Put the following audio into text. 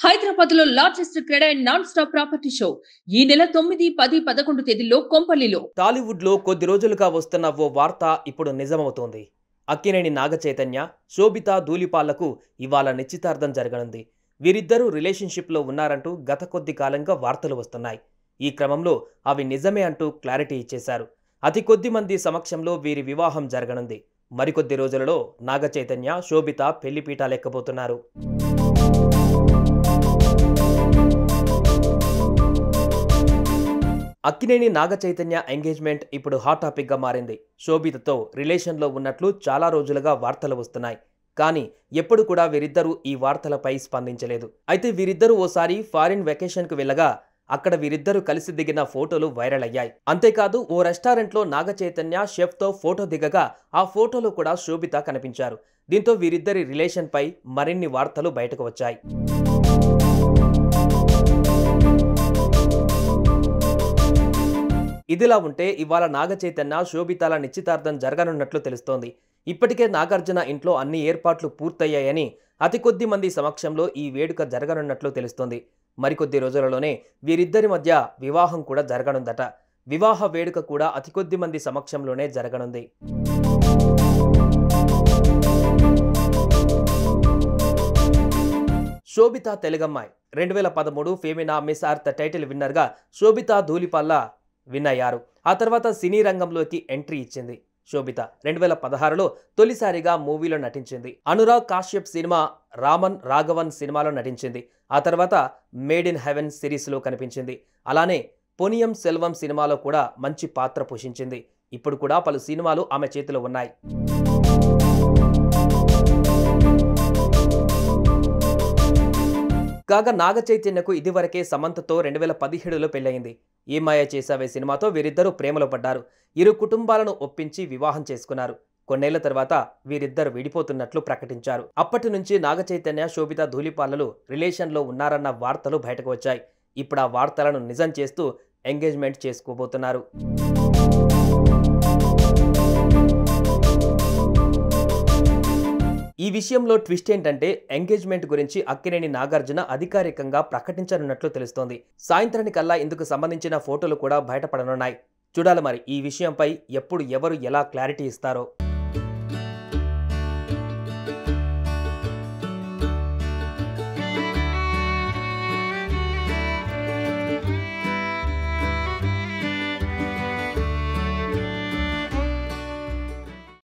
హైదరాబాద్ లో largest cred and non stop property show ఈ నెల 9, 10, 11 తేదీల్లో కొంపల్లిలో. టాలీవుడ్ లో కొద్ది రోజులుగా వస్తున్న ఓ వార్త ఇప్పుడు నిజమవుతోంది. అక్కినేని నాగచైతన్య, శోభితా ధూళిపాళ్లకు ఇవాళ నిశ్చితార్థం జరగనుంది. వీరిద్దరూ రిలేషన్షిప్ లో ఉన్నారంటూ గత కొద్ది కాలంగా వార్తలు వస్తున్నాయి. ఈ క్రమంలో అవి నిజమే అంటూ క్లారిటీ ఇచ్చేశారు. అతి కొద్ది మంది సమక్షంలో వీరి వివాహం జరగనుంది. మరికొద్ది రోజులలో నాగచైతన్య, శోభిత పెళ్లిపీటాలెక్కబోతున్నారు. అక్కినేని నాగచైతన్య ఎంగేజ్మెంట్ ఇప్పుడు హాట్ టాపిక్ గా మారింది. శోభితతో రిలేషన్లో ఉన్నట్లు చాలా రోజులుగా వార్తలు వస్తున్నాయి. కానీ ఎప్పుడు కూడా వీరిద్దరూ ఈ వార్తలపై స్పందించలేదు. అయితే వీరిద్దరూ ఓసారి ఫారిన్ వెకేషన్కు వెళ్ళగా అక్కడ వీరిద్దరూ కలిసి దిగిన ఫోటోలు వైరల్ అయ్యాయి. అంతేకాదు ఓ రెస్టారెంట్లో నాగచైతన్య షెఫ్తో ఫోటో దిగగా ఆ ఫోటోలో కూడా శోభిత కనిపించారు. దీంతో వీరిద్దరి రిలేషన్పై మరిన్ని వార్తలు బయటకు వచ్చాయి. ఇదిలా ఉంటే ఇవాళ నాగచైతన్య, శోభితల నిశ్చితార్థం జరగనున్నట్లు తెలుస్తోంది. ఇప్పటికే నాగార్జున ఇంట్లో అన్ని ఏర్పాట్లు పూర్తయ్యాయని, అతి కొద్ది మంది సమక్షంలో ఈ వేడుక జరగనున్నట్లు తెలుస్తోంది. మరికొద్ది రోజులలోనే వీరిద్దరి మధ్య వివాహం కూడా జరగనుందట. వివాహ వేడుక కూడా అతి కొద్ది మంది సమక్షంలోనే జరగనుంది. శోభిత తెలుగమ్మాయి 2013 ఫెమినా మిస్ అర్త్ టైటిల్ విన్నర్గా శోభిత ధూళిపాళ్ల విన్ అయ్యారు. ఆ తర్వాత సినీ రంగంలోకి ఎంట్రీ ఇచ్చింది. శోభిత 2016లో తొలిసారిగా మూవీలో నటించింది. అనురాగ్ కాశ్యప్ సినిమా రామన్ రాఘవన్ సినిమాలో నటించింది. ఆ తర్వాత మేడ్ ఇన్ హెవెన్ సిరీస్లో కనిపించింది. అలానే పొనియం సెల్వం సినిమాలో కూడా మంచి పాత్ర పోషించింది. ఇప్పుడు కూడా పలు సినిమాలు ఆమె చేతిలో ఉన్నాయి. కాగా నాగచైతన్యకు ఇదివరకే సమంతతో 2017లో పెళ్లయింది. ఏ మాయ చేసావే సినిమాతో వీరిద్దరూ ప్రేమలో పడ్డారు. ఇరు కుటుంబాలను ఒప్పించి వివాహం చేసుకున్నారు. కొన్నేళ్ల తర్వాత వీరిద్దరు విడిపోతున్నట్లు ప్రకటించారు. అప్పటి నుంచి నాగచైతన్య, శోభిత ధూళిపాళ్లలు రిలేషన్లో ఉన్నారన్న వార్తలు బయటకు వచ్చాయి. ఇప్పుడు ఆ వార్తలను నిజం చేస్తూ ఎంగేజ్మెంట్ చేసుకోబోతున్నారు. ఈ విషయంలో ట్విస్ట్ ఏంటంటే ఎంగేజ్మెంట్ గురించి అక్కినేని నాగార్జున అధికారికంగా ప్రకటించనున్నట్లు తెలుస్తోంది. సాయంత్రానికల్లా ఇందుకు సంబంధించిన ఫోటోలు కూడా బయటపడనున్నాయి. చూడాలి మరి ఈ విషయంపై ఎప్పుడు ఎవరు ఎలా క్లారిటీ ఇస్తారో.